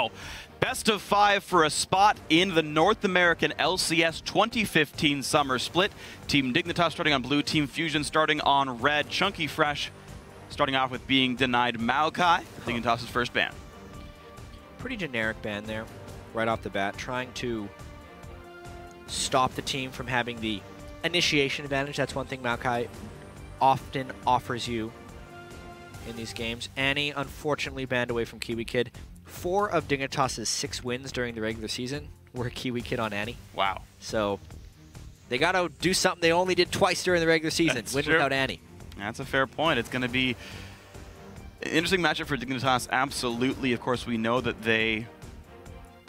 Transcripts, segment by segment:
Wow. Best of 5 for a spot in the North American LCS 2015 Summer Split. Team Dignitas starting on blue, Team Fusion starting on red. ChunkyFresh starting off with being denied Maokai, Dignitas' first ban. Pretty generic ban there, right off the bat, trying to stop the team from having the initiation advantage. That's one thing Maokai often offers you in these games. Annie, unfortunately, banned away from KiWiKid. 4 of Dignitas' 6 wins during the regular season were KiWiKid on Annie. Wow. So they got to do something they only did twice during the regular season, win without Annie. That's a fair point. It's going to be an interesting matchup for Dignitas, absolutely. Of course, we know that they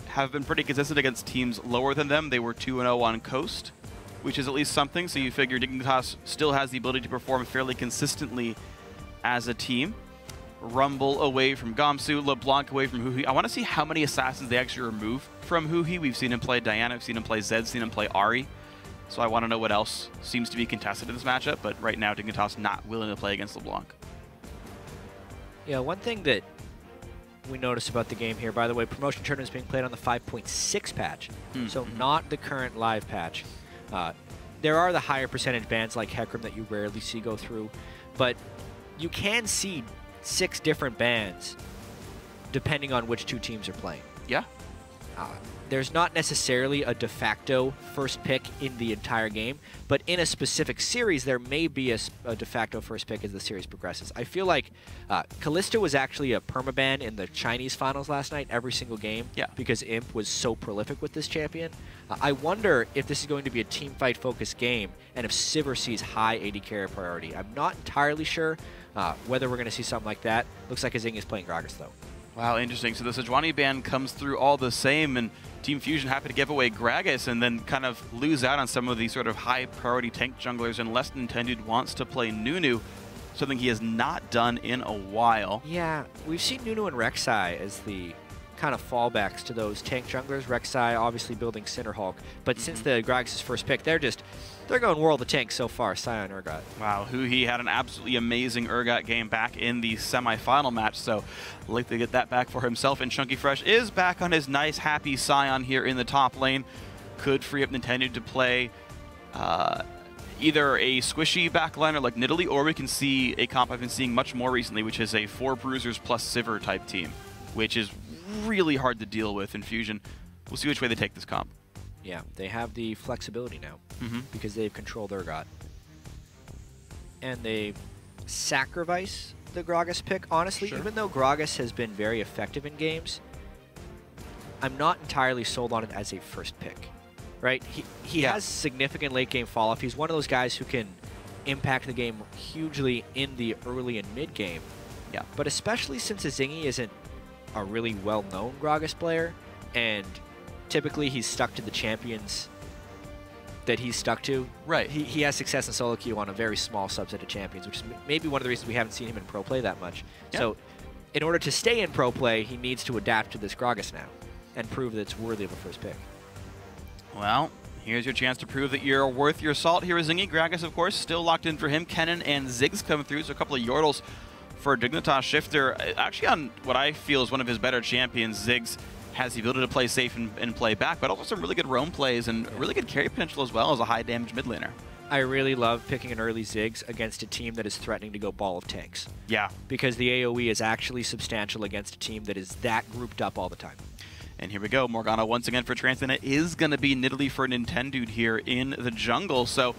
have been pretty consistent against teams lower than them. They were 2-0 on Coast, which is at least something. So you figure Dignitas still has the ability to perform fairly consistently as a team. Rumble away from Gamsu, LeBlanc away from HuHi. I want to see how many assassins they actually remove from HuHi. We've seen him play Diana, we've seen him play Zed, seen him play Ahri. So I want to know what else seems to be contested in this matchup, but right now Dignitas not willing to play against LeBlanc. Yeah, one thing that we noticed about the game here, by the way, promotion tournament is being played on the 5.6 patch, so not the current live patch. There are the higher percentage bans like Hecarim that you rarely see go through, but you can see 6 different bans depending on which 2 teams are playing. Yeah. There's not necessarily a de facto first pick in the entire game, but in a specific series, there may be a de facto first pick as the series progresses. I feel like Kalista was actually a permaban in the Chinese finals last night, every single game, because Imp was so prolific with this champion. I wonder if this is going to be a team fight focused game, and if Sivir sees high AD carry priority. I'm not entirely sure whether we're going to see something like that. Looks like Azingy is playing Gragas, though. Wow, interesting. So the Sejuani ban comes through all the same, and Team Fusion happy to give away Gragas and then kind of lose out on some of these sort of high-priority tank junglers unless Nintendude wants to play Nunu, something he has not done in a while. Yeah, we've seen Nunu and Rek'Sai as the kind of fallbacks to those tank junglers. Rek'Sai obviously building Cinderhulk, but since the Gragas' first pick, they're going World of Tanks so far, Sion, Urgot. Wow, HuHi had an absolutely amazing Urgot game back in the semi-final match, so like to get that back for himself. And ChunkyFresh is back on his nice, happy Sion here in the top lane. Could free up Nintendo to play either a squishy backliner like Nidalee, or we can see a comp I've been seeing much more recently, which is a 4 Bruisers plus Sivir type team, which is really hard to deal with in Fusion. We'll see which way they take this comp. Yeah, they have the flexibility now because they've controlled Urgot. And they sacrifice the Gragas pick. Honestly, even though Gragas has been very effective in games, I'm not entirely sold on it as a first pick. Right? He has significant late game fall off. He's one of those guys who can impact the game hugely in the early and mid game. Yeah. But especially since Azingy isn't a really well-known Gragas player, and typically he's stuck to the champions that he's stuck to. Right. He has success in solo queue on a very small subset of champions, which is maybe one of the reasons we haven't seen him in pro play that much. Yeah. So in order to stay in pro play, he needs to adapt to this Gragas now and prove that it's worthy of a first pick. Well, here's your chance to prove that you're worth your salt here, Azingy. Gragas, of course, still locked in for him. Kennen and Ziggs coming through, so a couple of Yordles for Dignitas. Shiphtur, actually on what I feel is one of his better champions. Ziggs has the ability to play safe and play back, but also some really good roam plays and really good carry potential as well as a high damage mid laner. I really love picking an early Ziggs against a team that is threatening to go ball of tanks. Yeah. Because the AoE is actually substantial against a team that is that grouped up all the time. And here we go, Morgana once again for Trance, and it is going to be Nidalee for Nintendude here in the jungle. So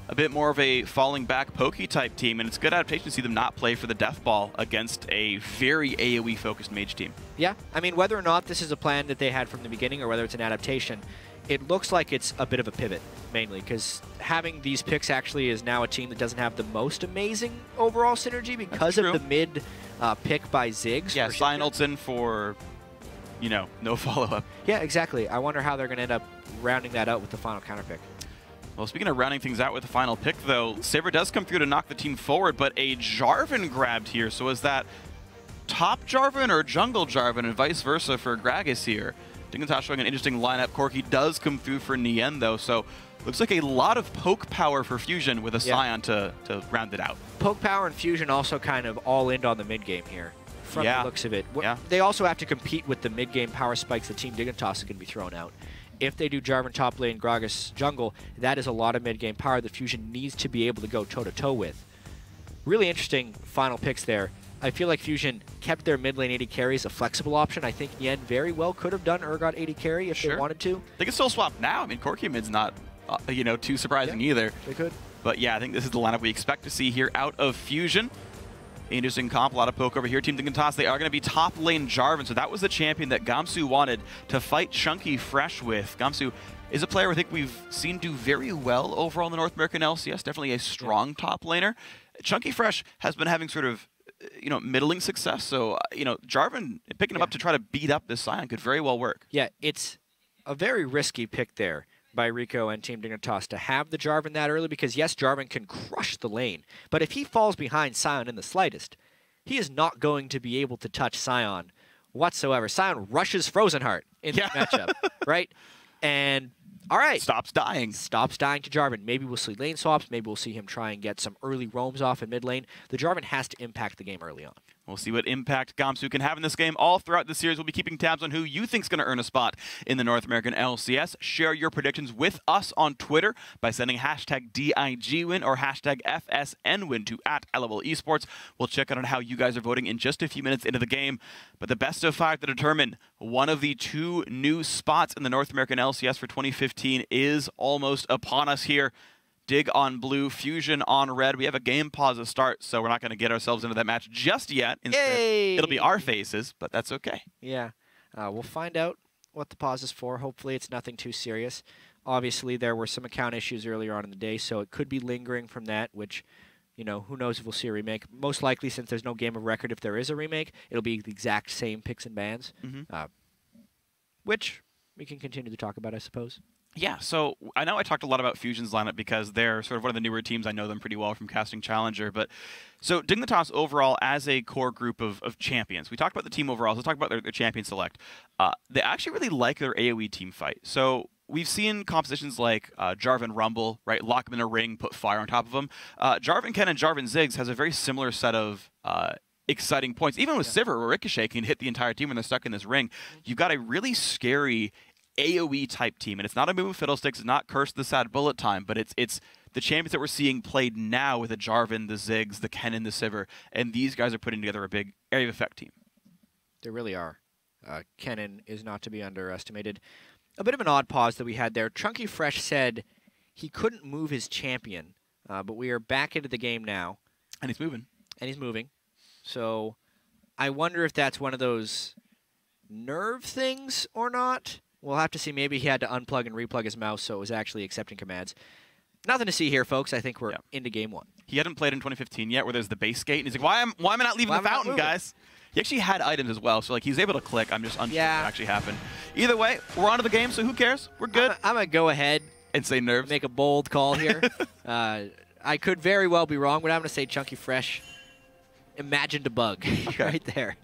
a bit more of a falling back pokey type team, and it's good adaptation to see them not play for the death ball against a very AoE focused mage team. Yeah, I mean, whether or not this is a plan that they had from the beginning or whether it's an adaptation, it looks like it's a bit of a pivot, mainly, because having these picks actually is now a team that doesn't have the most amazing overall synergy because of the mid pick by Ziggs. Yeah, Sion ults in for, you know, no follow-up. Yeah, exactly. I wonder how they're going to end up rounding that out with the final counter pick. Well, speaking of rounding things out with the final pick, though, Sivir does come through to knock the team forward, but a Jarvan grabbed here. So is that top Jarvan or jungle Jarvan, and vice versa for Gragas here? Dignitas showing an interesting lineup. Corki does come through for Nien, though, so looks like a lot of poke power for Fusion with a Sion to round it out. Poke power and Fusion also kind of all in on the mid game here. from the looks of it. They also have to compete with the mid-game power spikes that Team Dignitas is going to be throwing out. If they do Jarvan top lane, Gragas jungle, that is a lot of mid-game power that Fusion needs to be able to go toe-to-toe with. Really interesting final picks there. I feel like Fusion kept their mid lane AD carries a flexible option. I think Nien very well could have done Urgot AD carry if they wanted to. They can still swap now. I mean, Corki mid's not, you know, too surprising either. They could. But yeah, I think this is the lineup we expect to see here out of Fusion. Interesting comp, a lot of poke over here. Team Dignitas, they are going to be top lane Jarvan. So that was the champion that Gamsu wanted to fight ChunkyFresh with. Gamsu is a player I think we've seen do very well overall in the North American LCS. Definitely a strong top laner. ChunkyFresh has been having sort of, you know, middling success. So, you know, Jarvan picking him up to try to beat up this Sion could very well work. Yeah, it's a very risky pick there by Rico and Team Dignitas to have the Jarvan that early because, yes, Jarvan can crush the lane. But if he falls behind Sion in the slightest, he is not going to be able to touch Sion whatsoever. Sion rushes Frozen Heart in the matchup, right? And, all right. Stops dying to Jarvan. Maybe we'll see lane swaps. Maybe we'll see him try and get some early roams off in mid lane. The Jarvan has to impact the game early on. We'll see what impact Gamsu can have in this game. All throughout the series, we'll be keeping tabs on who you think is going to earn a spot in the North American LCS. Share your predictions with us on Twitter by sending hashtag DIGWin or hashtag FSNWin to @LOLesports. We'll check out on how you guys are voting in just a few minutes into the game. But the best of 5 to determine one of the 2 new spots in the North American LCS for 2015 is almost upon us here. Dig on blue, Fusion on red. We have a game pause to start, so we're not going to get ourselves into that match just yet. Instead, it'll be our faces, but that's okay. Yeah. We'll find out what the pause is for. Hopefully it's nothing too serious. Obviously, there were some account issues earlier on in the day, so it could be lingering from that, which, you know, who knows if we'll see a remake. Most likely, since there's no game of record, if there is a remake, it'll be the exact same picks and bans, which we can continue to talk about, I suppose. Yeah, so I know I talked a lot about Fusion's lineup because they're sort of one of the newer teams. I know them pretty well from casting Challenger. But so Dignitas overall as a core group of champions. We talked about the team overall. So let's talk about their champion select. They actually really like their AoE team fight. So we've seen compositions like Jarvan Rumble, right? Lock him in a ring, put fire on top of him. Jarvan Kennen and Jarvan Ziggs has a very similar set of exciting points. Even with Sivir, where Ricochet can hit the entire team when they're stuck in this ring. You've got a really scary AoE type team, and it's not a move of fiddlesticks, it's not Curse the Sad Bullet time, but it's the champions that we're seeing played now with the Jarvan, the Ziggs, the Kennen, the Sivir, and these guys are putting together a big area of effect team. They really are. Kennen is not to be underestimated. A bit of an odd pause that we had there. ChunkyFresh said he couldn't move his champion, but we are back into the game now. And he's moving. So I wonder if that's one of those nerve things or not. We'll have to see. Maybe he had to unplug and replug his mouse, so it was actually accepting commands. Nothing to see here, folks. I think we're into game 1. He hadn't played in 2015 yet, where there's the base gate, and he's like, why am I not leaving the fountain, guys? He actually had items as well, so like he's able to click. I'm just unsure what actually happened. Either way, we're on to the game, so who cares? We're good. I'm going to go ahead and say nerves. Make a bold call here. I could very well be wrong, but I'm going to say ChunkyFresh imagined a bug right there.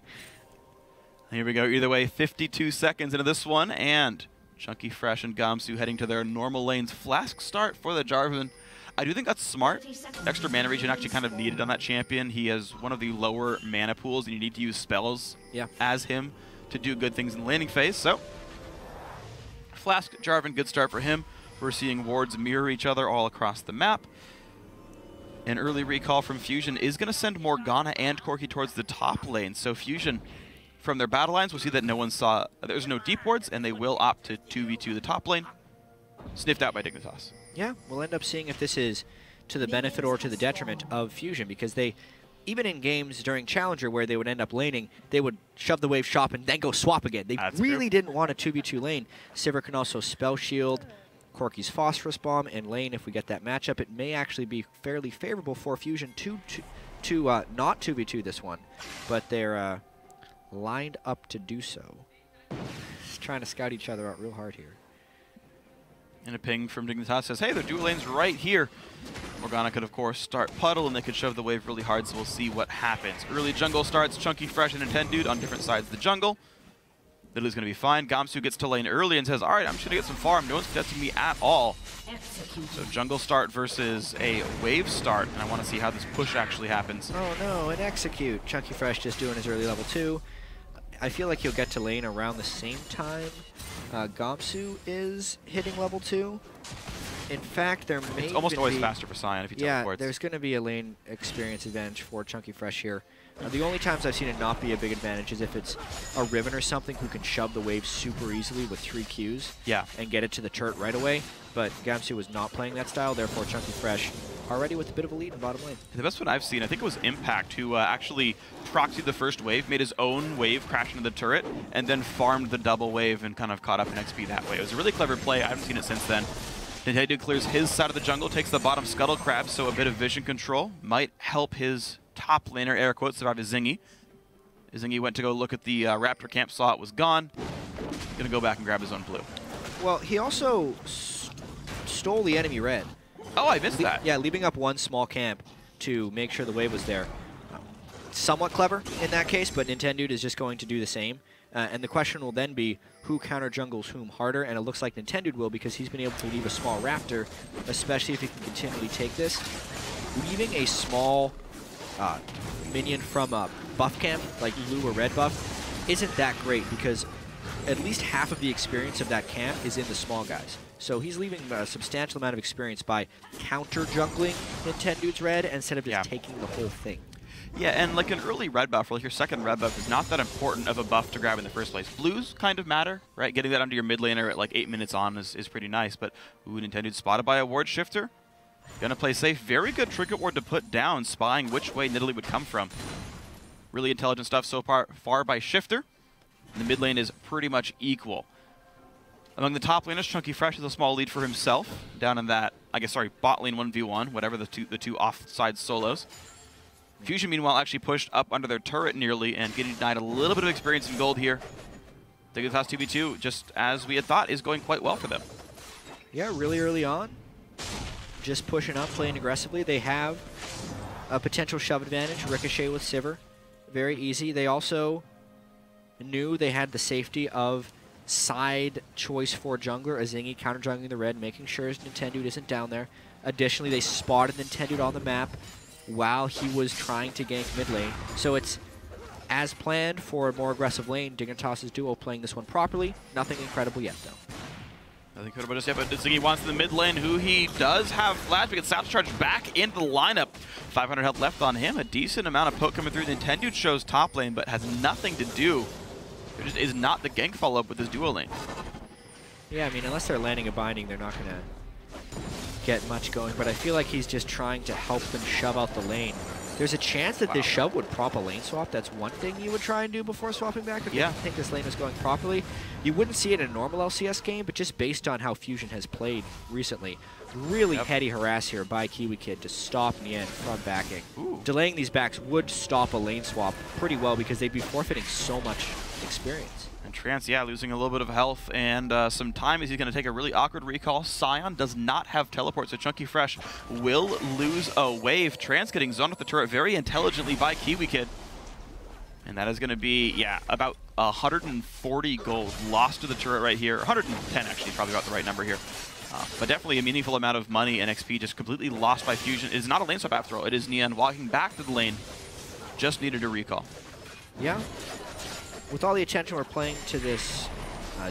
Here we go. Either way, 52 seconds into this one, and ChunkyFresh and Gamsu heading to their normal lanes. Flask start for the Jarvan. I do think that's smart. Extra mana regen actually kind of needed on that champion. He has one of the lower mana pools, and you need to use spells as him to do good things in the laning phase. So, Flask, Jarvan, good start for him. We're seeing wards mirror each other all across the map. An early recall from Fusion is going to send Morgana and Corki towards the top lane. So Fusion, from their battle lines, we'll see that no one saw, there's no deep wards, and they will opt to 2v2 the top lane. Sniffed out by Dignitas. Yeah, we'll end up seeing if this is to the benefit or to the detriment of Fusion, because they, even in games during Challenger where they would end up laning, they would shove the wave shop and then go swap again. They really didn't want a 2v2 lane. Sivir can also spell shield Corki's Phosphorus Bomb and lane. If we get that matchup, it may actually be fairly favorable for Fusion to not 2v2 this one, but they're lined up to do so. Just trying to scout each other out real hard here. And a ping from Dignitas says, hey, the dual lane's right here. Morgana could, of course, start Puddle, and they could shove the wave really hard, so we'll see what happens. Early jungle starts, ChunkyFresh and Nintendude on different sides of the jungle. Nidalee's going to be fine. Gamsu gets to lane early and says, all right, I'm just going to get some farm. No one's contesting me at all. So jungle start versus a wave start, and I want to see how this push actually happens. Oh no, an execute. ChunkyFresh just doing his early level 2. I feel like he'll get to lane around the same time Gamsu is hitting level 2. In fact, there may It's almost always faster for Sion if you teleport. Yeah, there's going to be a lane experience advantage for ChunkyFresh here. The only times I've seen it not be a big advantage is if it's a Riven or something who can shove the wave super easily with 3 Qs and get it to the turret right away. But Gamsu was not playing that style, therefore ChunkyFresh already with a bit of a lead in bottom lane. The best one I've seen, I think it was Impact, who actually proxied the first wave, made his own wave crash into the turret, and then farmed the double wave and kind of caught up in XP that way. It was a really clever play. I haven't seen it since then. Nintendude clears his side of the jungle, takes the bottom scuttle crab, so a bit of vision control might help his top laner, air quotes, survive Azingy. Azingy went to go look at the Raptor camp, saw it was gone. Gonna go back and grab his own blue. Well, he also stole the enemy red. Oh, I missed that. Yeah, leaving up one small camp to make sure the wave was there. Somewhat clever in that case, but Nintendude is just going to do the same. And the question will then be, who counter jungles whom harder? And it looks like Nintendude will, because he's been able to leave a small Raptor, especially if he can continually take this. Leaving a small minion from a buff camp, like blue or red buff, isn't that great, because at least half of the experience of that camp is in the small guys. So he's leaving a substantial amount of experience by counter-jungling Nintendude's red instead of just taking the whole thing. Yeah, and like an early red buff, or like your second red buff, is not that important of a buff to grab in the first place. Blues kind of matter, right? Getting that under your mid laner at like 8 minutes on is pretty nice, but Nintendude spotted by a ward Shiphtur. Gonna play safe. Very good trinket ward to put down, spying which way Nidalee would come from. Really intelligent stuff so far by Shiphtur. The mid lane is pretty much equal. Among the top laners, ChunkyFresh has a small lead for himself down in that, bot lane 1v1, whatever the two offside solos. Fusion, meanwhile, actually pushed up under their turret nearly and getting denied a little bit of experience in gold here. Dignitas 2v2, just as we had thought, is going quite well for them. Yeah, really early on. Just pushing up, playing aggressively. They have a potential shove advantage, Ricochet with Sivir. Very easy. They also knew they had the safety of side choice for jungler, Azingy counter-jungling the red, making sure Nintendude isn't down there. Additionally, they spotted Nintendude on the map while he was trying to gank mid lane. So it's as planned for a more aggressive lane. Dignitas' duo playing this one properly. Nothing incredible yet, though. Nothing incredible just yet, but Ziggy wants the mid lane. HuHi does have flash, but gets South Charge back into the lineup. 500 health left on him. A decent amount of poke coming through. Nintendude shows top lane, but has nothing to do. There just is not the gank follow-up with his duo lane. Yeah, I mean, unless they're landing a binding, they're not going to get much going, but I feel like he's just trying to help them shove out the lane. There's a chance that this shove would prop a lane swap. That's one thing you would try and do before swapping back if you didn't think this lane was going properly. You wouldn't see it in a normal LCS game, but just based on how Fusion has played recently, really heady harass here by KiWiKid to stop Nien from backing. Delaying these backs would stop a lane swap pretty well because they'd be forfeiting so much experience. And Trance, losing a little bit of health and some time as he's going to take a really awkward recall. Sion does not have teleport, so ChunkyFresh will lose a wave. Trance getting zoned with the turret very intelligently by KiWiKid. And that is going to be, about 140 gold lost to the turret right here. 110, actually, probably about the right number here. But definitely a meaningful amount of money and XP just completely lost by Fusion. It is not a lane swap after all. It is Nien walking back to the lane. Just needed a recall. Yeah. With all the attention we're playing to this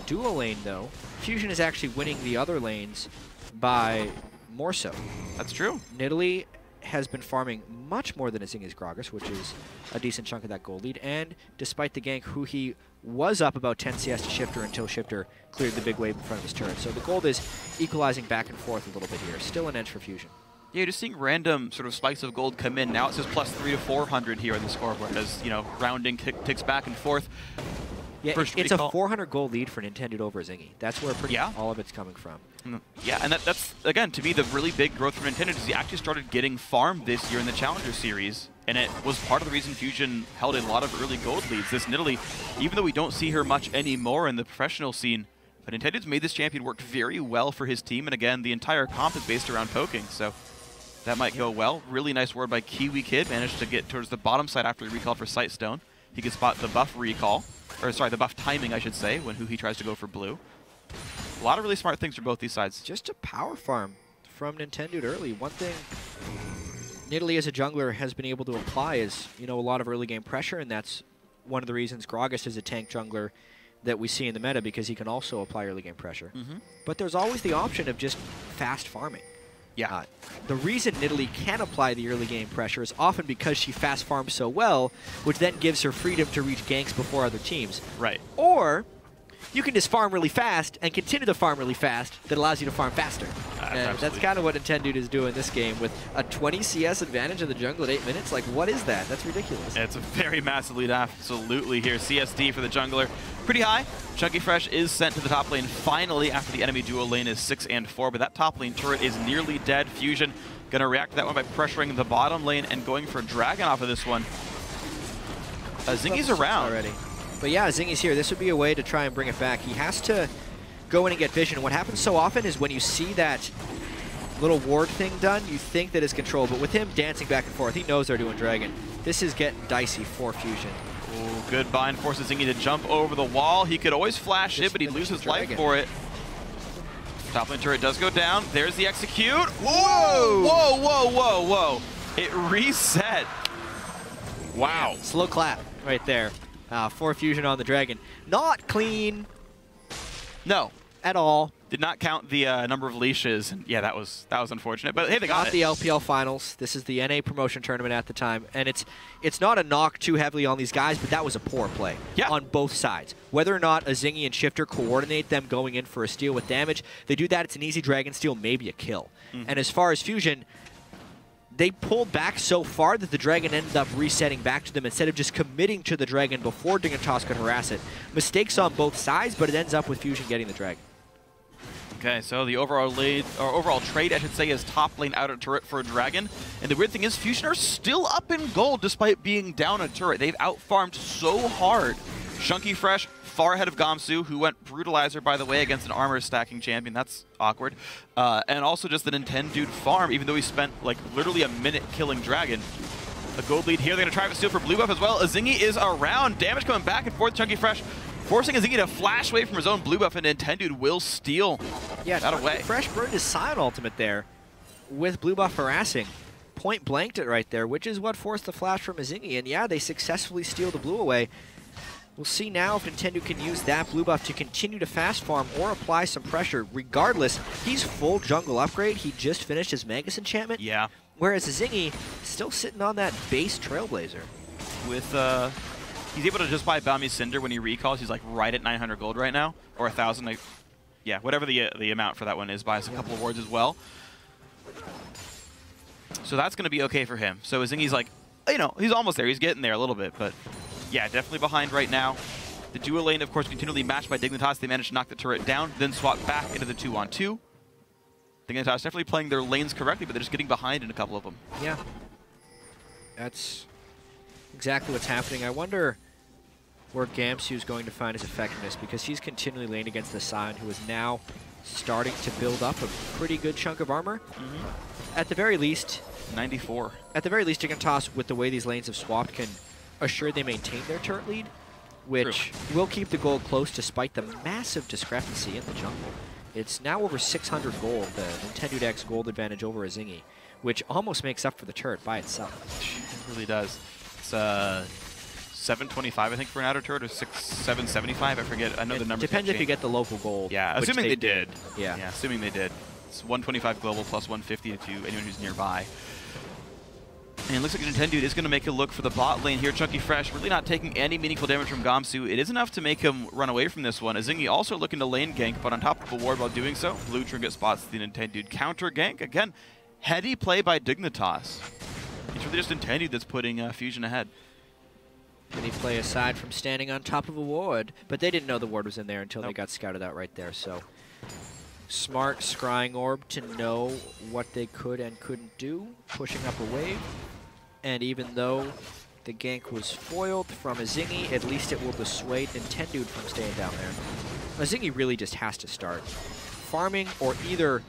duo lane, though, Fusion is actually winning the other lanes by more so. That's true. Nidalee has been farming much more than Azingy's Gragas, which is a decent chunk of that gold lead. And despite the gank, HuHi was up about 10 CS to Shiphtur until Shiphtur cleared the big wave in front of his turret. So the gold is equalizing back and forth a little bit here. Still an edge for Fusion. Yeah, just seeing random sort of spikes of gold come in. Now it says plus 300 to 400 here in the scoreboard as, rounding ticks back and forth. Yeah, it's a 400 gold lead for Nintendude over Azingy. That's where pretty all of it's coming from. Yeah, and that's, again, to me, the really big growth for Nintendude is he actually started getting farmed this year in the Challenger Series, and it was part of the reason Fusion held a lot of early gold leads. This Nidalee, even though we don't see her much anymore in the professional scene, but Nintendude's made this champion work very well for his team, and again, the entire comp is based around poking, so that might go well. Really nice ward by KiWiKid, managed to get towards the bottom side after he recalled for Sightstone. He could spot the buff recall. or sorry, the buff timing, I should say, when HuHi tries to go for blue. A lot of really smart things for both these sides. Just a power farm from Nintendude early. One thing Nidalee as a jungler has been able to apply is, a lot of early game pressure, and that's one of the reasons Gragas is a tank jungler that we see in the meta, because he can also apply early game pressure. But there's always the option of just fast farming. Yeah. The reason Nidalee can apply the early game pressure is often because she fast farms so well, which then gives her freedom to reach ganks before other teams. Right. Or you can just farm really fast and continue to farm really fast that allows you to farm faster. And that's kind of what Nintendude is doing this game with a 20 CS advantage in the jungle at 8 minutes. Like, what is that? That's ridiculous. It's a very massive lead, absolutely, here. CSD for the jungler. Pretty high. ChunkyFresh is sent to the top lane finally after the enemy duo lane is 6 and 4, but that top lane turret is nearly dead. Fusion going to react to that one by pressuring the bottom lane and going for Dragon off of this one. Azingy's around. Already. But yeah, Azingy's here. This would be a way to try and bring it back. He has to go in and get vision. What happens so often is when you see that little ward thing done, you think that it's controlled. But with him dancing back and forth, he knows they're doing Dragon. This is getting dicey for Fusion. Ooh, good bind forces Azingy to jump over the wall. He could always flash it, but he'd lose his life for it. Top lane turret does go down. There's the execute. Whoa! Whoa, whoa, whoa, whoa. It reset. Wow. Yeah, slow clap right there. For Fusion on the Dragon. Not clean. No. At all. Did not count the number of leashes. And yeah, that was unfortunate. But hey, they got it. The LPL finals. This is the NA promotion tournament at the time, and it's not a knock too heavily on these guys, but that was a poor play on both sides. Whether or not Azingy and Shiphtur coordinate them going in for a steal with damage, they do that. It's an easy Dragon steal, maybe a kill. And as far as Fusion, they pulled back so far that the Dragon ended up resetting back to them instead of just committing to the Dragon before Dignitas could harass it. Mistakes on both sides, but it ends up with Fusion getting the Dragon. Okay, so the overall lead, or overall trade, I should say, is top lane out of turret for a Dragon. And the weird thing is, Fusion are still up in gold despite being down a turret. They've outfarmed so hard. ChunkyFresh far ahead of Gamsu, who went Brutalizer, by the way, against an armor stacking champion. That's awkward. And also just the Nintendude farm, even though he spent like literally a minute killing Dragon. A gold lead here. They're going to try to steal for blue buff as well. Azingy is around. Damage coming back and forth. ChunkyFresh forcing Azingy to flash away from his own blue buff, and Nintendude will steal that away. Fresh burned his Sion ultimate there with blue buff harassing. Point blanked it right there, which is what forced the flash from Azingy. And yeah, they successfully steal the blue away. We'll see now if Nintendo can use that blue buff to continue to fast farm or apply some pressure. Regardless, he's full jungle upgrade. He just finished his Magus enchantment. Yeah. Whereas Azingy still sitting on that base Trailblazer. With he's able to just buy Balmy Cinder when he recalls. He's like right at 900 gold right now, or 1,000. Like, yeah, whatever the amount for that one is. Buys a couple of wards as well. So that's going to be okay for him. So Azingy's like, he's almost there. He's getting there a little bit, but yeah, definitely behind right now. The duo lane, of course, continually matched by Dignitas. They managed to knock the turret down, then swap back into the 2-on-2. Dignitas definitely playing their lanes correctly, but they're just getting behind in a couple of them. Yeah. That's exactly what's happening. I wonder where Gamsu is going to find his effectiveness, because he's continually laning against the Sion, who is now starting to build up a pretty good chunk of armor. At the very least, 94. At the very least, Dignitas, with the way these lanes have swapped, can assure they maintain their turret lead, which will keep the gold close despite the massive discrepancy in the jungle. It's now over 600 gold, the NintendudeX gold advantage over Azingy, which almost makes up for the turret by itself. It really does. It's 725, I think, for an outer turret, or 775. I forget. I know the number. Depends if you get the local gold. Yeah, assuming they did. Yeah, assuming they did. It's 125 global plus 150 to anyone who's nearby. And it looks like Nintendude is going to make a look for the bot lane here. ChunkyFresh really not taking any meaningful damage from Gamsu. It is enough to make him run away from this one. Azingy also looking to lane gank, but on top of a ward while doing so. Blue Trinket spots the Nintendude counter gank. Again, heady play by Dignitas. It's really just Nintendude that's putting Fusion ahead. Heady play aside from standing on top of a ward, but they didn't know the ward was in there until they got scouted out right there. So smart scrying orb to know what they could and couldn't do, pushing up a wave. And even though the gank was foiled from Azingy, at least it will dissuade Nintendude from staying down there. Azingy really just has to start farming, or either,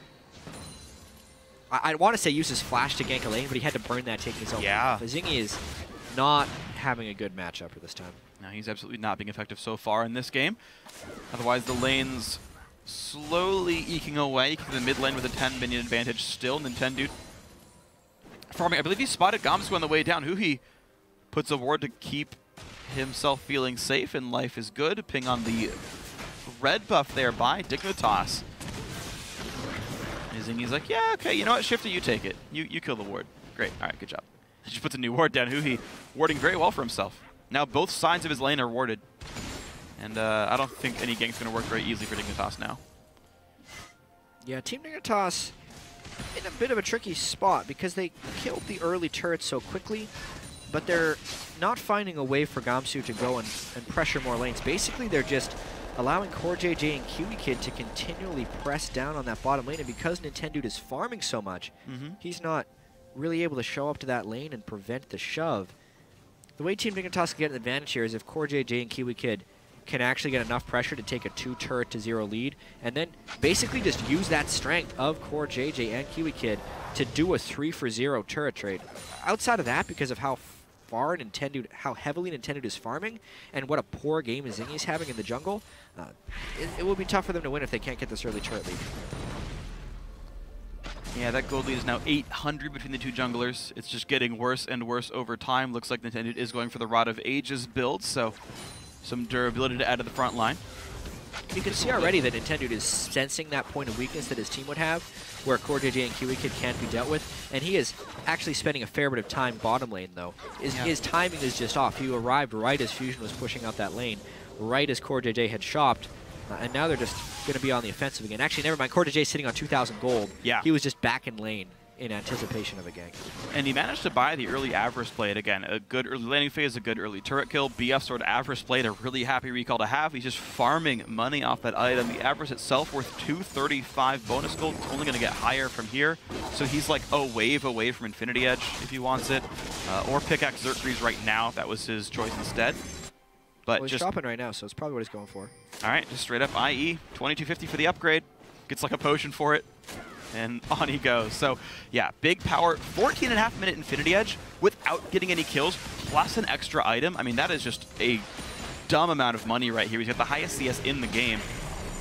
I want to say use his flash to gank a lane, but he had to burn that taking his own life. Azingy is not having a good matchup for this time. Now he's absolutely not being effective so far in this game. Otherwise, the lane's slowly eking away. Eking the mid lane with a 10 minion advantage still. Nintendude farming. I believe he spotted Gamsu on the way down. HuHi puts a ward to keep himself feeling safe, and life is good. Ping on the red buff there by Dignitas. Azingy's like, yeah, okay, you know what, Shiphtur, you take it. You kill the ward. Great, all right, good job. He just puts a new ward down. HuHi warding very well for himself. Now both sides of his lane are warded. And I don't think any gank's going to work very easily for Dignitas now. Yeah, Team Dignitas in a bit of a tricky spot because they killed the early turret so quickly, but they're not finding a way for Gamsu to go and pressure more lanes. Basically, they're just allowing CoreJJ and KiWiKid to continually press down on that bottom lane, and because Nintendude is farming so much, he's not really able to show up to that lane and prevent the shove. The way Team Dignitas can get an advantage here is if CoreJJ and KiWiKid can actually get enough pressure to take a 2-turret to 0 lead, and then basically just use that strength of CoreJJ and KiWiKid to do a 3-for-0 turret trade. Outside of that, because of how heavily Nintendude is farming, and what a poor game Azingy is having in the jungle, it will be tough for them to win if they can't get this early turret lead. Yeah, that gold lead is now 800 between the two junglers. It's just getting worse and worse over time. Looks like Nintendude is going for the Rod of Ages build, so some durability to add to the front line. You can see already that Nintendude is sensing that point of weakness that his team would have, where CoreJJ and KiWiKid can't be dealt with, and he is actually spending a fair bit of time bottom lane, though. His timing is just off. He arrived right as Fusion was pushing out that lane, right as CoreJJ had shopped, and now they're just going to be on the offensive again. Actually, never mind. CoreJJ is sitting on 2,000 gold. Yeah. He was just back in lane in anticipation of a gank. And he managed to buy the early Avarice Blade. Again, a good early landing phase, a good early turret kill. BF sword Avarice Blade, a really happy recall to have. He's just farming money off that item. The Avarice itself worth 235 bonus gold. It's only going to get higher from here. So he's like a wave away from Infinity Edge if he wants it. Or Pickaxe Xerxes right now if that was his choice instead. But well, he's shopping right now, so it's probably what he's going for. All right, just straight up IE, 2250 for the upgrade. Gets like a potion for it. And on he goes. So, yeah, big power, 14.5-minute Infinity Edge without getting any kills, plus an extra item. I mean, that is just a dumb amount of money right here. He's got the highest CS in the game.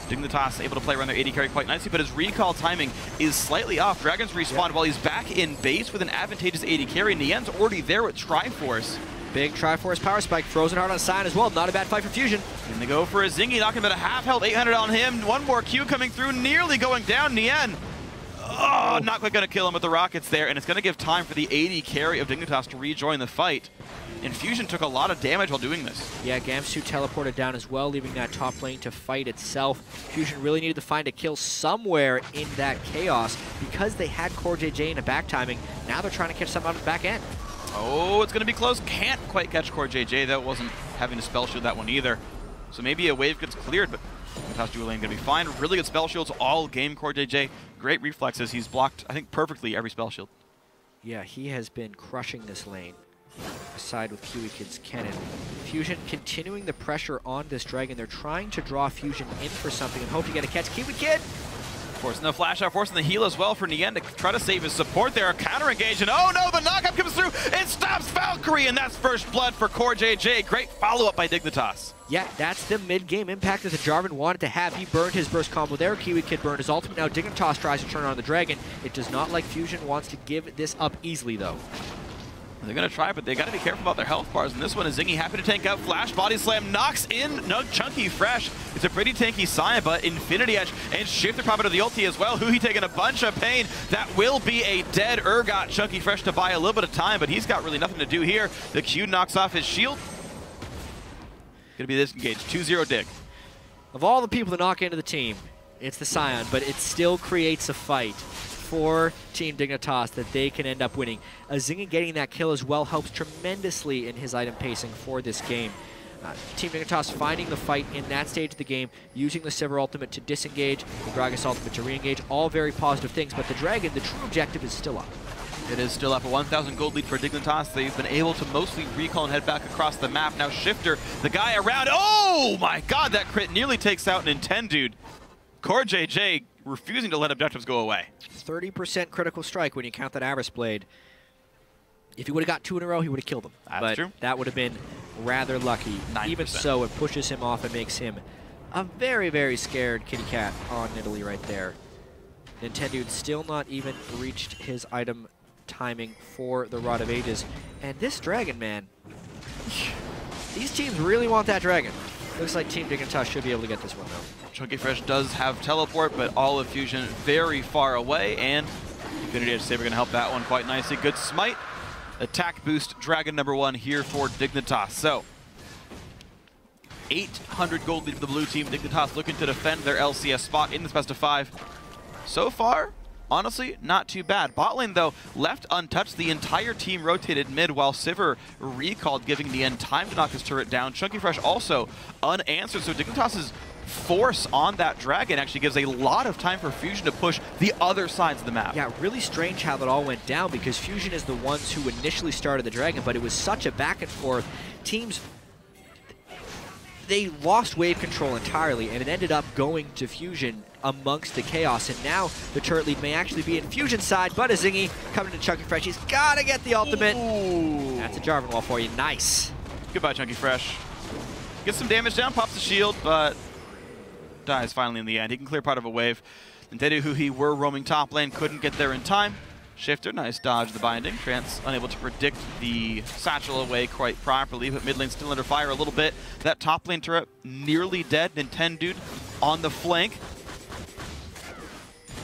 Dignitas able to play around their AD carry quite nicely, but his recall timing is slightly off. Dragons respawn while he's back in base with an advantageous AD carry. Nien's already there with Triforce. Big Triforce power spike, Frozen Heart on Sion as well. Not a bad fight for Fusion. And they go for Azingy, knocking about a half health, 800 on him. One more Q coming through, nearly going down. Nien. Oh, not quite going to kill him with the rockets there, and it's going to give time for the AD carry of Dignitas to rejoin the fight. And Fusion took a lot of damage while doing this. Yeah, Gamsu teleported down as well, leaving that top lane to fight itself. Fusion really needed to find a kill somewhere in that chaos because they had CoreJJ in a back timing. Now they're trying to catch something out of the back end. Oh, it's going to be close. Can't quite catch CoreJJ. That wasn't having to spell shield that one either. So maybe a wave gets cleared, but Dignitas dual lane going to be fine. Really good spell shields all game. CoreJJ, great reflexes. He's blocked, I think, perfectly every spell shield. Yeah, he has been crushing this lane. Aside with KiWiKid's Kennen. Fusion continuing the pressure on this dragon. They're trying to draw Fusion in for something and hope to get a catch. KiWiKid! Forcing the flash out, forcing the heal as well for Nien to try to save his support there. Counter engage, and oh no, the knockup comes through. It stops Valkyrie, and that's first blood for CoreJJ. Great follow-up by Dignitas. Yeah, that's the mid-game impact that the Jarvan wanted to have. He burned his burst combo there. KiWiKid burned his ultimate. Now Dignitas tries to turn on the dragon. It does not like Fusion wants to give this up easily, though. They're going to try, but they got to be careful about their health bars. And this one is Azingy happy to tank out. Flash body slam knocks in ChunkyFresh. It's a pretty tanky Sion, but Infinity Edge and Shiphtur pop into the ulti as well. HuHi taking a bunch of pain. That will be a dead Urgot. ChunkyFresh to buy a little bit of time, but he's got really nothing to do here. The Q knocks off his shield. Going to be disengaged. 2-0 Dig. Of all the people to knock into the team, it's the Sion, but it still creates a fight for Team Dignitas that they can end up winning. Azingy getting that kill as well helps tremendously in his item pacing for this game. Team Dignitas finding the fight in that stage of the game, using the Sivir ultimate to disengage, the Gragas ultimate to re-engage, all very positive things, but the Dragon, the true objective is still up. It is still up, a 1,000 gold lead for Dignitas. They've been able to mostly recall and head back across the map. Now Shiphtur, the guy around, oh my god, that crit nearly takes out Nintendude. CoreJJ refusing to let objectives go away. 30% critical strike when you count that Avarice Blade. If he would have got 2 in a row, he would have killed him. That's true. That would have been rather lucky. 9%. Even so, it pushes him off and makes him a very, very scared kitty cat on Nidalee right there. Nintendude still not even reached his item timing for the Rod of Ages. And this dragon, man, these teams really want that dragon. Looks like Team Dignitas should be able to get this one, though. ChunkyFresh does have teleport, but all of Fusion very far away, and Infinity Edge Saber going to help that one quite nicely. Good smite. Attack boost, dragon number 1 here for Dignitas. So, 800 gold lead for the blue team. Dignitas looking to defend their LCS spot in this best of 5. So far, honestly, not too bad. Bot lane, though, left untouched. The entire team rotated mid while Sivir recalled, giving Nien time to knock his turret down. ChunkyFresh also unanswered, so Dignitas's force on that dragon actually gives a lot of time for Fusion to push the other sides of the map. Yeah, really strange how that all went down, because Fusion is the ones who initially started the dragon, but it was such a back and forth. Teams, they lost wave control entirely, and it ended up going to Fusion amongst the chaos, and now the turret lead may actually be in Fusion's side, but Azingy coming to ChunkyFresh. He's got to get the ultimate. Ooh. That's a Jarvan wall for you. Nice. Goodbye, ChunkyFresh. Gets some damage down, pops the shield, but dies finally in the end. He can clear part of a wave. Nintendu HuHi were roaming top lane, couldn't get there in time. Shiphtur, nice dodge the binding. Trance unable to predict the satchel away quite properly, but mid lane still under fire a little bit. That top lane turret nearly dead. Nintendude on the flank.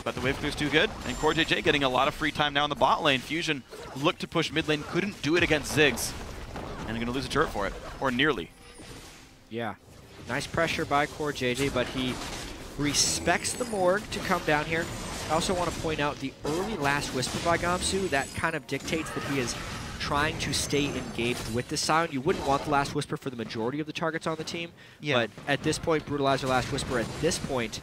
But the wave clear's too good, and CoreJJ getting a lot of free time now in the bot lane. Fusion looked to push mid lane, couldn't do it against Ziggs. And they're going to lose a turret for it, or nearly. Yeah. Nice pressure by CoreJJ, but he respects the Morg to come down here. I also want to point out the early last whisper by Gamsu. That kind of dictates that he is trying to stay engaged with the Sion. You wouldn't want the last whisper for the majority of the targets on the team, but at this point, Brutalizer last whisper at this point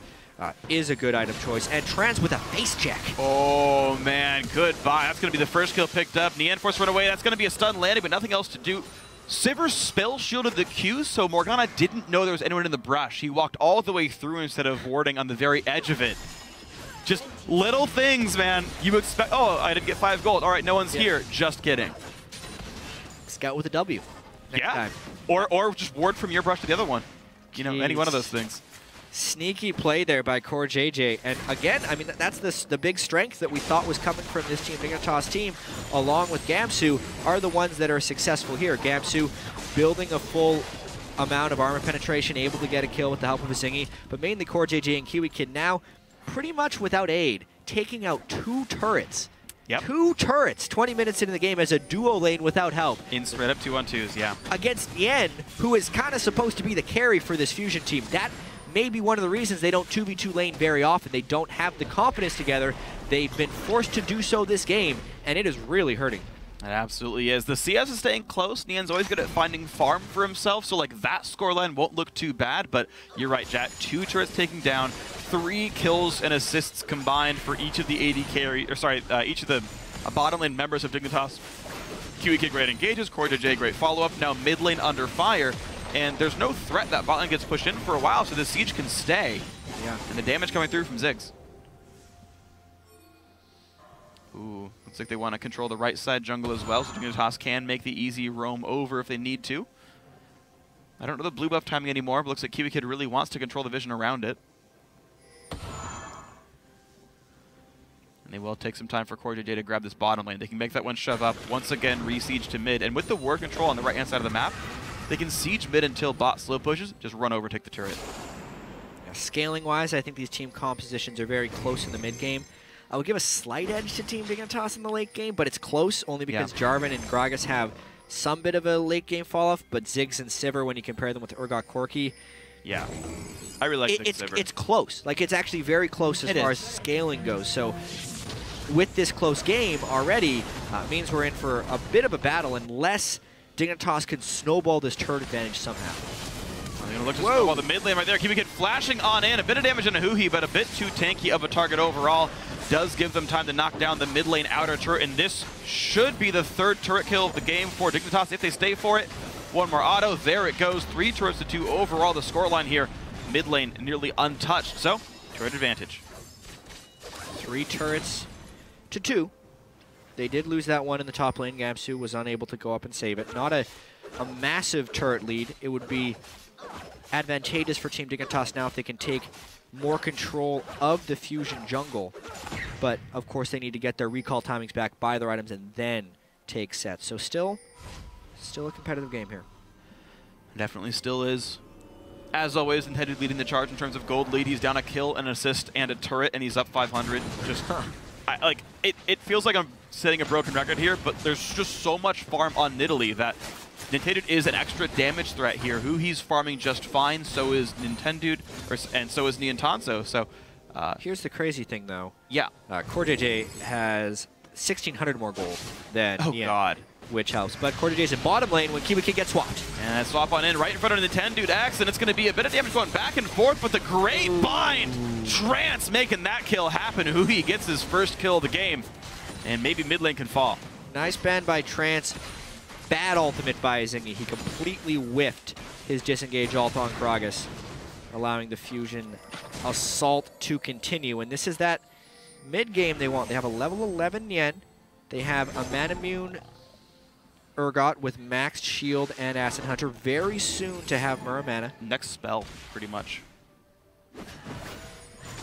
is a good item choice. And Trance with a face check. Oh man, goodbye. That's going to be the first kill picked up. Nien forced run away. That's going to be a stun landing, but nothing else to do. Sivir spell shielded the Q, so Morgana didn't know there was anyone in the brush. He walked all the way through instead of warding on the very edge of it. Just little things, man. You expect, oh, I didn't get 5 gold. All right, no one's here. Just kidding. Scout with a W next time. Or just ward from your brush to the other one. You know, any one of those things. Sneaky play there by CoreJJ. And again, I mean, that's the big strength that we thought was coming from this Team Dignitas team, along with Gamsu, are the ones that are successful here. Gamsu building a full amount of armor penetration, able to get a kill with the help of Azingy, but mainly CoreJJ and KiWiKid now pretty much without aid, taking out 2 turrets. Yep. 2 turrets 20 minutes into the game as a duo lane without help. In straight up 2-on-2s, yeah. Against Nien, who is kind of supposed to be the carry for this Fusion team. That may be one of the reasons they don't 2v2 lane very often. They don't have the confidence together. They've been forced to do so this game, and it is really hurting. It absolutely is. The CS is staying close. Nien's always good at finding farm for himself, so like that scoreline won't look too bad, but you're right, Jatt. 2 turrets taken down, 3 kills and assists combined for each of the AD carry, or sorry, each of the bottom lane members of Dignitas. KiWiKid great engages, CoreJJ great follow-up, now mid lane under fire, and there's no threat that bot lane gets pushed in for a while, so the siege can stay. Yeah. And the damage coming through from Ziggs. Ooh, looks like they want to control the right side jungle as well, so Dignitas can make the easy roam over if they need to. I don't know the blue buff timing anymore, but looks like KiWiKid really wants to control the vision around it. And they will take some time for CoreJJ to grab this bottom lane. They can make that one shove up, once again re-siege to mid, and with the ward control on the right-hand side of the map, they can siege mid until bot slow pushes, just run over, take the turret. Yeah, scaling-wise, I think these team compositions are very close in the mid-game. I would give a slight edge to Team Dignitas in the late game, but it's close only because Jarvan and Gragas have some bit of a late game fall-off, but Ziggs and Sivir, when you compare them with Urgot Corki, yeah, I really like Sivir. It's close. Like, it's actually very close as far as scaling goes. So with this close game already, means we're in for a bit of a battle unless Dignitas can snowball this turret advantage somehow. They're going to look to snowball the mid lane right there. KiWiKid flashing on in. A bit of damage on a HuHi, but a bit too tanky of a target overall. Does give them time to knock down the mid lane outer turret, and this should be the 3rd turret kill of the game for Dignitas if they stay for it. One more auto. There it goes. 3 turrets to 2 overall. The scoreline here, mid lane nearly untouched. So, turret advantage. 3 turrets to 2. They did lose that one in the top lane. Gamsu was unable to go up and save it. Not a massive turret lead. It would be advantageous for Team Dignitas now if they can take more control of the Fusion jungle. But, of course, they need to get their recall timings back, buy their items, and then take sets. So still a competitive game here. Definitely still is. As always, Nintendo leading the charge in terms of gold lead. He's down a kill, an assist, and a turret, and he's up 500. Just, it feels like I'm setting a broken record here, but there's just so much farm on Nidalee that Nintendo is an extra damage threat here. HuHi's farming just fine, so is Nintendude, and so is Nien. So here's the crazy thing, though. Yeah. CoreJJ has 1,600 more gold than Nien. God. Which helps. But CoreJJ's in bottom lane when KiWiKid gets swapped. And that swap on in right in front of NintendudeX, and it's going to be a bit of damage going back and forth, but the great bind! Trance making that kill happen. HuHi gets his first kill of the game, and maybe mid lane can fall. Nice ban by Trance. Bad ultimate by Azingy. He completely whiffed his disengage ult on Gragas, allowing the Fusion assault to continue. And this is that mid game they want. They have a level 11 Nien. They have a Manamune Urgot with maxed shield and Acid Hunter. Very soon to have Muramana. Next spell, pretty much.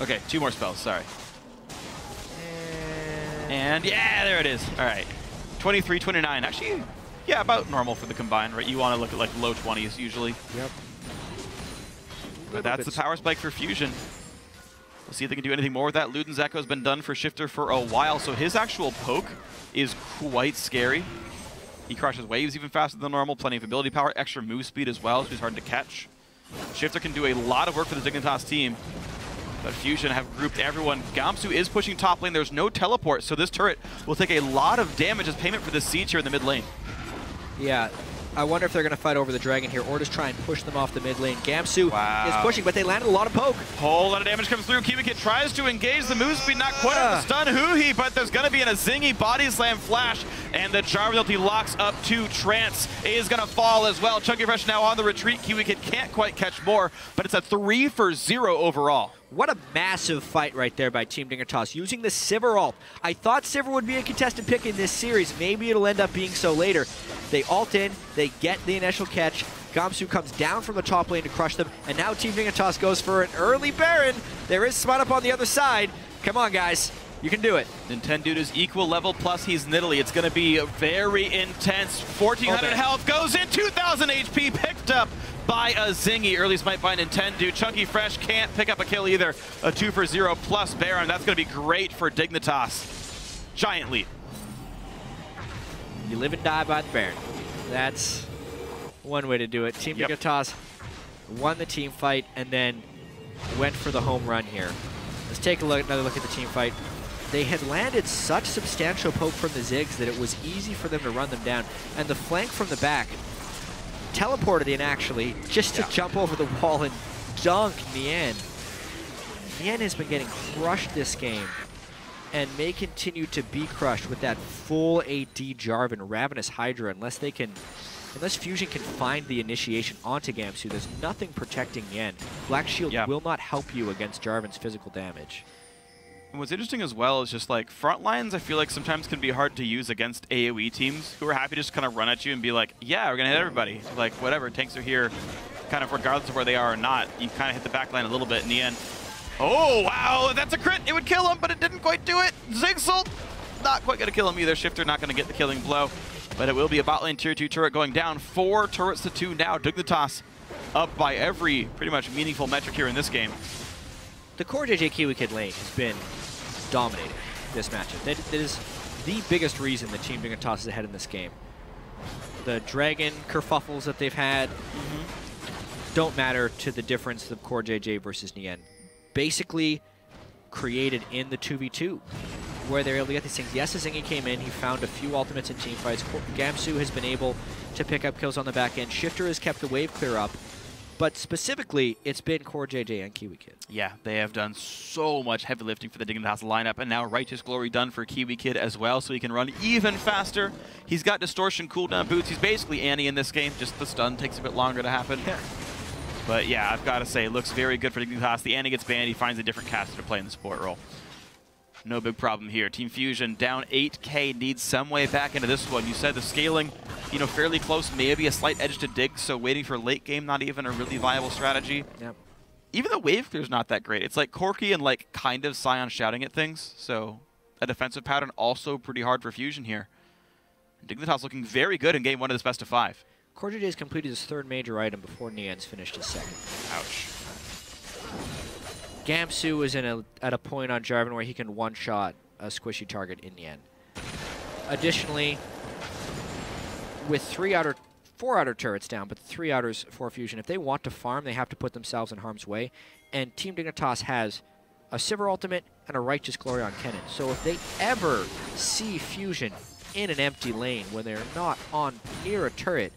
Okay, 2 more spells, sorry. And yeah, there it is. All right, 23, 29. Actually, yeah, about normal for the combine, right? You want to look at like low 20s usually. Yep. But that's the power spike for Fusion. We'll see if they can do anything more with that. Luden's Echo has been done for Shiphtur for a while, so his actual poke is quite scary. He crushes waves even faster than normal, plenty of ability power, extra move speed as well, so he's hard to catch. Shiphtur can do a lot of work for the Dignitas team, but Fusion have grouped everyone. Gamsu is pushing top lane. There's no teleport, so this turret will take a lot of damage as payment for this siege here in the mid lane. Yeah. I wonder if they're going to fight over the dragon here or just try and push them off the mid lane. Gamsu is pushing, but they landed a lot of poke. Whole lot of damage comes through. KiWiKid tries to engage the move speed, not quite enough to stun HuHi, but there's going to be an Azingy body slam flash, and the Jarvan ulti locks up to Trance. Is going to fall as well. ChunkyFresh now on the retreat. KiWiKid can't quite catch more, but it's a 3-for-0 overall. What a massive fight right there by Team Dignitas, using the Sivir ult. I thought Sivir would be a contested pick in this series. Maybe it'll end up being so later. They ult in, they get the initial catch. Gamsu comes down from the top lane to crush them, and now Team Dignitas goes for an early Baron. There is Smut up on the other side. Come on, guys. You can do it. Nintendude is equal level, plus he's Nidalee. It's going to be very intense. 1,400 health goes in, 2,000 HP picked up by Azingy. Early smite by Nintendude. ChunkyFresh can't pick up a kill either. A 2-for-0 plus Baron. That's going to be great for Dignitas. Giant lead. You live and die by the Baron. That's one way to do it. Team Dignitas won the team fight and then went for the home run here. Let's take another look at the team fight. They had landed such substantial poke from the Ziggs that it was easy for them to run them down. And the flank from the back teleported in, actually, just to jump over the wall and dunk Nien. Nien has been getting crushed this game and may continue to be crushed with that full AD Jarvan, Ravenous Hydra, unless Fusion can find the initiation onto Gamsu. There's nothing protecting Nien. Black Shield will not help you against Jarvan's physical damage. And what's interesting as well is just like front lines, I feel like sometimes can be hard to use against AoE teams who are happy to just kind of run at you and be like, yeah, we're going to hit everybody. Like, whatever, tanks are here, kind of regardless of where they are or not. You kind of hit the back line a little bit in the end. Oh, wow, that's a crit. It would kill him, but it didn't quite do it. Ziggs ult, not quite going to kill him either. Shiphtur not going to get the killing blow, but it will be a bot lane tier 2 turret going down. 4 turrets to 2 now. Dignitas up by every pretty much meaningful metric here in this game. The CoreJJ KiWiKid lane has been dominating this matchup. That is the biggest reason the Team Dignitas is ahead in this game. The dragon kerfuffles that they've had don't matter to the difference of CoreJJ versus Nien. Basically created in the 2v2, where they're able to get these things. Yes, Azingy came in, he found a few ultimates in team fights. Gamsu has been able to pick up kills on the back end. Shiphtur has kept the wave clear up. But specifically, it's been CoreJJ and KiWiKid. Yeah, they have done so much heavy lifting for the Dignitas lineup, and now Righteous Glory done for KiWiKid as well, so he can run even faster. He's got Distortion cooldown boots. He's basically Annie in this game, just the stun takes a bit longer to happen. But yeah, I've got to say, it looks very good for Dignitas. The Annie gets banned, he finds a different caster to play in the support role. No big problem here. Team Fusion down 8K, needs some way back into this one. You said the scaling, you know, fairly close, maybe a slight edge to dig, so waiting for late game, not even a really viable strategy. Yep. Even the wave clear's not that great. It's like Corki and like kind of Sion shouting at things, so a defensive pattern also pretty hard for Fusion here. Dignitas looking very good in game 1 of this best of 5. CoreJJ has completed his 3rd major item before Nien's finished his 2nd. Ouch. Gamsu is at a point on Jarvan where he can one-shot a squishy target in Nien. Additionally, with 4 outer turrets down, but 3 outers for Fusion, if they want to farm, they have to put themselves in harm's way. And Team Dignitas has a Sivir ultimate and a Righteous Glory on Kennen. So if they ever see Fusion in an empty lane when they're not on near a turret,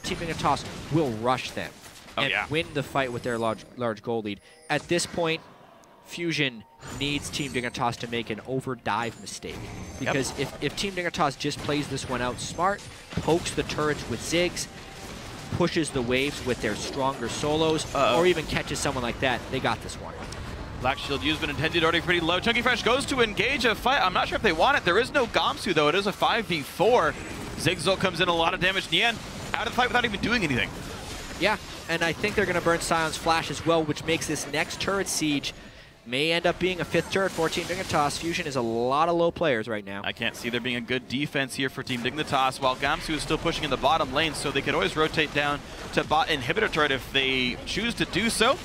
Team Dignitas will rush them and win the fight with their large goal lead. At this point, Fusion needs Team Dignitas to make an over-dive mistake. Because if Team Dignitas just plays this one out smart, pokes the turrets with Ziggs, pushes the waves with their stronger solos, or even catches someone like that, they got this one. Black Shield used, but intended already pretty low. ChunkyFresh goes to engage a fight. I'm not sure if they want it. There is no Gamsu, though. It is a 5v4. Ziggs comes in, a lot of damage. Nien out of the fight without even doing anything. Yeah, and I think they're going to burn Sion's flash as well, which makes this next turret siege may end up being a 5th turret for Team Dignitas. Fusion is a lot of low players right now. I can't see there being a good defense here for Team Dignitas, while Gamsu is still pushing in the bottom lane, so they could always rotate down to bot inhibitor turret if they choose to do so.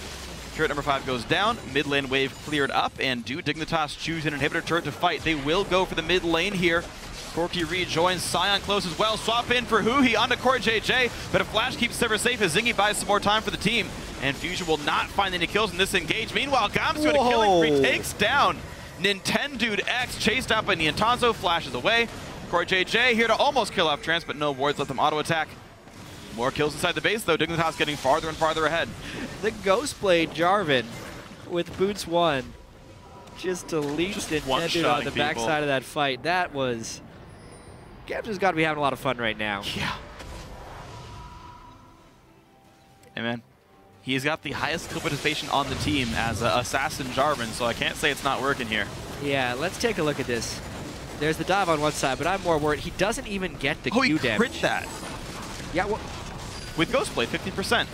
Turret number 5 goes down, mid lane wave cleared up, and do Dignitas choose an inhibitor turret to fight? They will go for the mid lane here. Corki rejoins, Sion close as well, swap in for HuHi onto CoreJJ, but a flash keeps Sivir safe as Azingy buys some more time for the team, and Fusion will not find any kills in this engage. Meanwhile, Gamsu at a killing spree takes down NintendudeX, chased out by Nientanzo, flashes away. CoreJJ here to almost kill off Trance, but no wards, let them auto-attack. More kills inside the base, though. Dignitas getting farther and farther ahead. The Ghostblade Jarvan with boots 1 just deletes Nintendude on the backside of that fight. That was... Gamsu's got to be having a lot of fun right now. Yeah. Hey, man. He's got the highest kill participation on the team as Assassin Jarvan, so I can't say it's not working here. Yeah, let's take a look at this. There's the dive on one side, but I'm more worried. He doesn't even get the Q damage. He crit that. Yeah, well, with Ghostblade, 50%.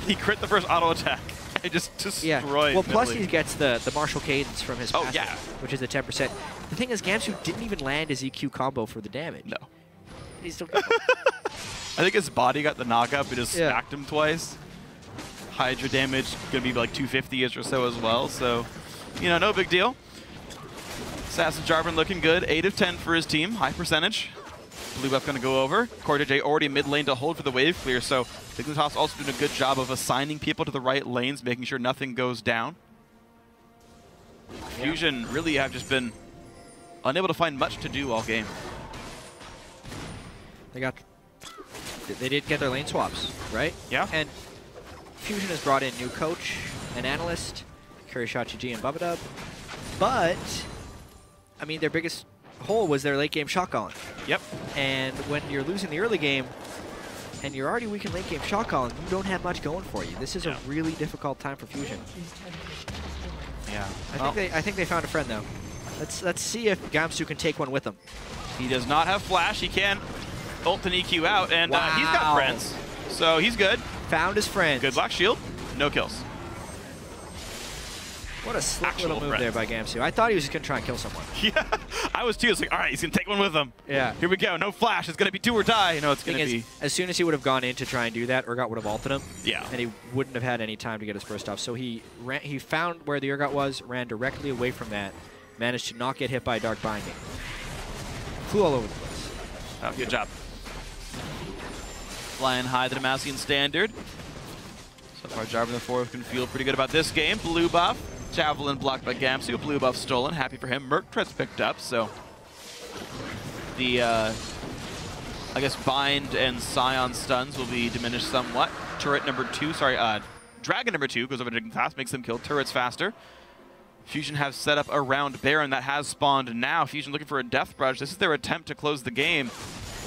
He crit the first auto attack. It just destroyed. Well, plus he gets the martial cadence from his passive, yeah, which is a 10%. The thing is, Gamsu didn't even land his EQ combo for the damage. No. He's still I think his body got the knockup. It just smacked him twice. Hydra damage gonna be like 250-ish or so as well. So, you know, no big deal. Assassin Jarvan looking good. 8 of 10 for his team. High percentage. Blue buff gonna go over. CoreJJ already mid lane to hold for the wave clear, so Dignitas also doing a good job of assigning people to the right lanes, making sure nothing goes down. Fusion really have just been unable to find much to do all game. They did get their lane swaps, right? Yeah. And Fusion has brought in new coach, an analyst, KiWiKid and Bubadub, but I mean their biggest hole was their late game shot calling. Yep. And when you're losing the early game and you're already weak in late game shot calling, you don't have much going for you. This is a really difficult time for Fusion. Yeah. I think they found a friend though. Let's see if Gamsu can take one with him. He does not have flash. He can ult and EQ out, and he's got friends, so he's good. Found his friends. Good Black Shield. No kills. What a slick little move there by Gamsu. I thought he was just going to try and kill someone. Yeah, I was too. I was like, all right, he's going to take one with him. Yeah. Here we go. No flash. It's going to be do or die. You know, it's going to be... As soon as he would have gone in to try and do that, Urgot would have ulted him. Yeah. And he wouldn't have had any time to get his first off. So he found where the Urgot was, ran directly away from that, managed to not get hit by Dark Binding. Flew all over the place. Oh, good job. Flying high, the Demacian standard. So far, Jarvan IV can feel pretty good about this game. Blue buff. Javelin blocked by Gamsu. Blue buff stolen. Happy for him. Merc Tread's picked up, so the, I guess, Bind and Sion stuns will be diminished somewhat. Turret number 2, sorry, Dragon number 2 goes over to Dignitas, makes them kill turrets faster. Fusion have set up around Baron that has spawned now. Fusion looking for a Death Brush. This is their attempt to close the game.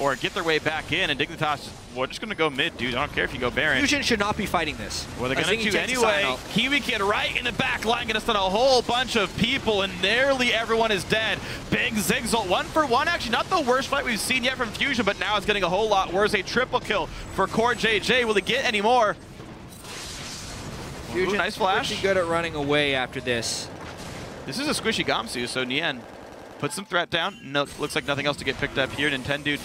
or get their way back in, and Dignitas, we're just going to go mid, dude. I don't care if you go Baron. Fusion should not be fighting this. Well, they're going to anyway. KiWiKid right in the back line, going to stun a whole bunch of people, and nearly everyone is dead. Big Ziggs ult, 1 for 1. Actually, not the worst fight we've seen yet from Fusion, but now it's getting a whole lot worse. A triple kill for CoreJJ. Will he get any more? Fusion, nice flash. Pretty good at running away after this. This is a squishy Gamsu, so Nien puts some threat down. No, looks like nothing else to get picked up here. Nintendude.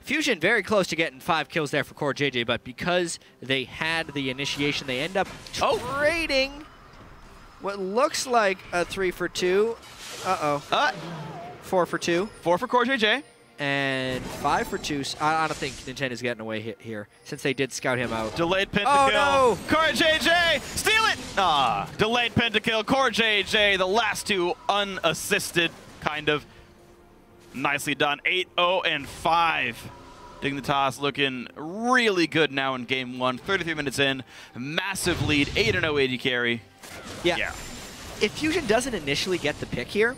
Fusion very close to getting 5 kills there for CoreJJ, but because they had the initiation, they end up trading what looks like a 3 for 2. 4 for 2. 4 for CoreJJ. And 5 for 2. I don't think Nintendo's getting away here, since they did scout him out. Delayed pentakill. Oh, no. CoreJJ, steal it! Ah, delayed pentakill. CoreJJ, the last two unassisted, kind of. Nicely done. 8-0 and 5. Dignitas looking really good now in game 1. 33 minutes in. Massive lead. 8-0 AD carry. Yeah. If Fusion doesn't initially get the pick here,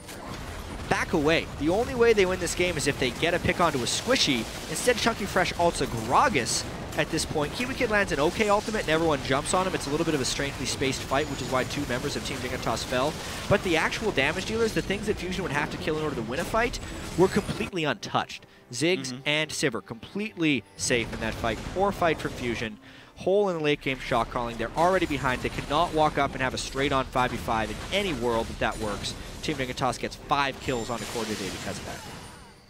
back away. The only way they win this game is if they get a pick onto a squishy. Instead, ChunkyFresh ults a Gragas at this point. KiWiKid lands an okay ultimate and everyone jumps on him. It's a little bit of a strangely spaced fight, which is why 2 members of Team Dignitas fell. But the actual damage dealers, the things that Fusion would have to kill in order to win a fight, were completely untouched. Ziggs and Sivir completely safe in that fight. Poor fight from Fusion. Hole in the late game shot calling. They're already behind. They cannot walk up and have a straight on 5v5 in any world that works. Team Dignitas gets 5 kills on the CoreJJ because of that.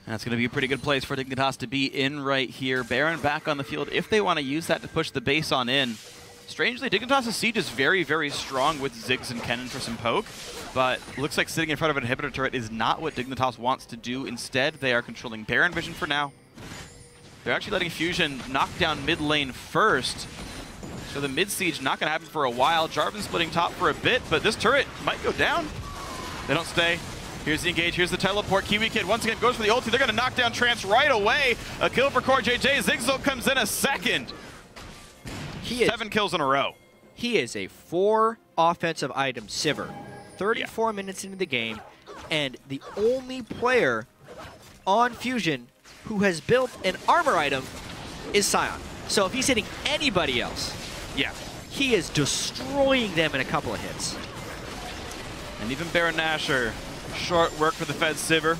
That's going to be a pretty good place for Dignitas to be in right here. Baron back on the field if they want to use that to push the base on in. Strangely, Dignitas' siege is very, very strong with Ziggs and Kennen for some poke, but looks like sitting in front of an inhibitor turret is not what Dignitas wants to do. Instead, they are controlling Baron vision for now. They're actually letting Fusion knock down mid lane first, so the mid siege not going to happen for a while. Jarvan splitting top for a bit, but this turret might go down. They don't stay. Here's the engage, here's the teleport. KiWiKid once again goes for the ulti. They're going to knock down Trance right away. A kill for CoreJJ. Ziggs ult comes in a second. 7 kills in a row. He is a 4 offensive item Sivir. 34 minutes into the game, and the only player on Fusion who has built an armor item is Sion. So if he's hitting anybody else, he is destroying them in a couple of hits. And even Baron Nashor, short work for the Fed Sivir.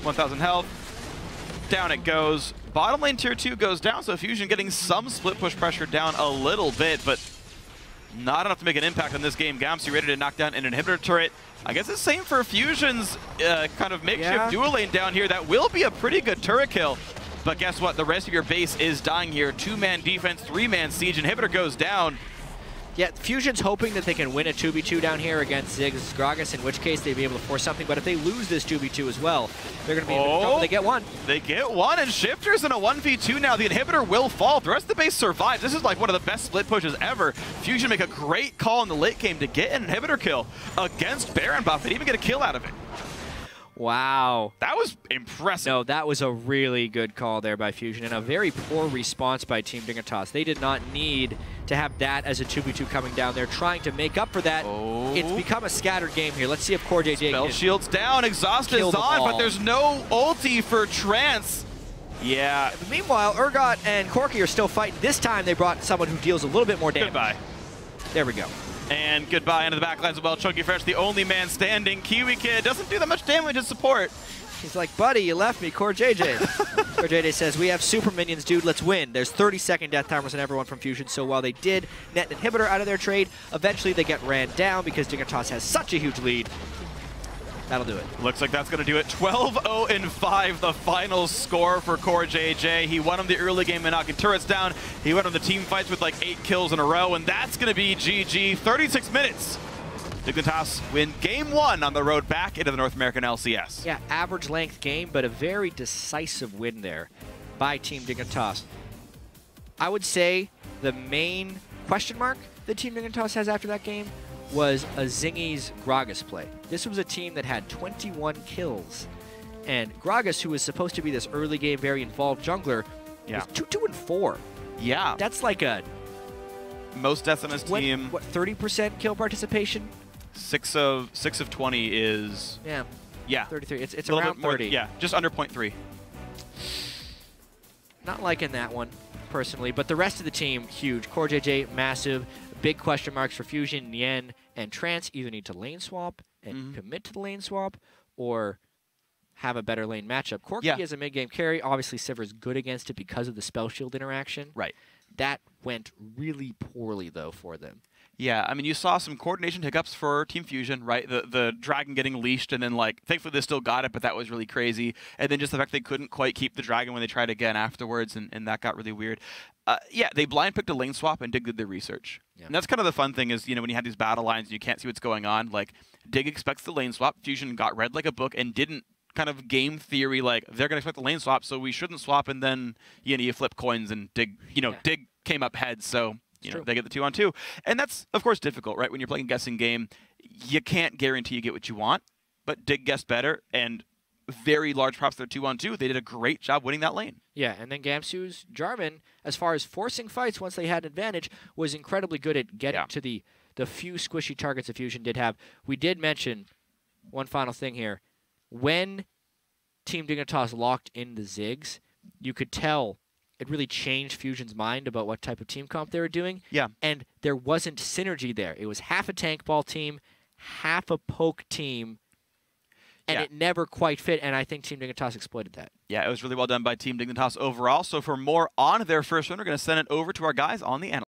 1,000 health. Down it goes. Bottom lane tier 2 goes down, so Fusion getting some split push pressure down a little bit, but not enough to make an impact on this game. Gamsu ready to knock down an inhibitor turret. I guess it's the same for Fusion's kind of makeshift dual lane down here. That will be a pretty good turret kill. But guess what? The rest of your base is dying here. 2-man defense, 3-man siege. Inhibitor goes down. Yeah, Fusion's hoping that they can win a 2v2 down here against Ziggs Gragas, in which case they'd be able to force something. But if they lose this 2v2 as well, they're going to be in trouble. They get 1. They get 1, and Shiphtur's in a 1v2 now. The inhibitor will fall. The rest of the base survives. This is like one of the best split pushes ever. Fusion make a great call in the late game to get an inhibitor kill against Baron buff and even get a kill out of it. Wow. That was impressive. No, that was a really good call there by Fusion, and a very poor response by Team Dignitas. They did not need to have that as a 2v2 coming down. They're trying to make up for that. It's become a scattered game here. Let's see if CoreJJ Spell shield's down, exhaust is on, but there's no ulti for Trance. Yeah. But meanwhile, Urgot and Corki are still fighting. This time they brought someone who deals a little bit more damage. Goodbye. There we go. And goodbye into the backlines as well. ChunkyFresh, the only man standing. KiWiKid doesn't do that much damage in support. He's like, buddy, you left me, CoreJJ. CoreJJ says, we have super minions, dude, let's win. There's 30-second death timers on everyone from Fusion, so while they did net an inhibitor out of their trade, eventually they get ran down because Dignitas has such a huge lead. That'll do it. Looks like that's going to do it. 12-0 and 5, the final score for CoreJJ. He won him the early game by knocking turrets down. He went on the team fights with like 8 kills in a row, and that's going to be GG. 36 minutes. Dignitas win game 1 on the road back into the North American LCS. Yeah, average length game, but a very decisive win there by Team Dignitas. I would say the main question mark that Team Dignitas has after that game was Azingy's Gragas play. This was a team that had 21 kills. And Gragas, who was supposed to be this early game, very involved jungler, was 2 and 4. Yeah. That's like a... most deaths on his team. What, 30% kill participation? 6 of 20 is... Yeah. Yeah. 33. It's a around 30. Yeah, just under 0.3. Not liking that one, personally. But the rest of the team, huge. CoreJJ, massive. Big question marks for Fusion, Nien, and Trance. Either need to lane swap and commit to the lane swap, or have a better lane matchup. Corki is a mid-game carry. Obviously, Sivir's good against it because of the spell shield interaction. Right. That went really poorly, though, for them. Yeah, I mean, you saw some coordination hiccups for Team Fusion, right? The dragon getting leashed, and then, like, thankfully they still got it, but that was really crazy. And then just the fact they couldn't quite keep the dragon when they tried again afterwards, and that got really weird. Yeah, they blind picked a lane swap, and Dig did their research. Yeah. And that's kind of the fun thing is, you know, when you have these battle lines and you can't see what's going on, like, Dig expects the lane swap. Fusion got read like a book and didn't kind of game theory, like, they're going to expect the lane swap, so we shouldn't swap, and then, you know, you flip coins, and Dig, you know, Dig came up heads, so... You know, they get the 2-on-2. And that's, of course, difficult, right? When you're playing a guessing game, you can't guarantee you get what you want, but Dig guessed better, and very large props to their 2-on-2. They did a great job winning that lane. Yeah, and then Gamsu's Jarvan, as far as forcing fights once they had an advantage, was incredibly good at getting to the few squishy targets that Fusion did have. We did mention one final thing here. When Team Dignitas locked in the Ziggs, you could tell it really changed Fusion's mind about what type of team comp they were doing. Yeah. And there wasn't synergy there. It was half a tank ball team, half a poke team, and it never quite fit, and I think Team Dignitas exploited that. Yeah, it was really well done by Team Dignitas overall. So for more on their first win, we're going to send it over to our guys on the analyst.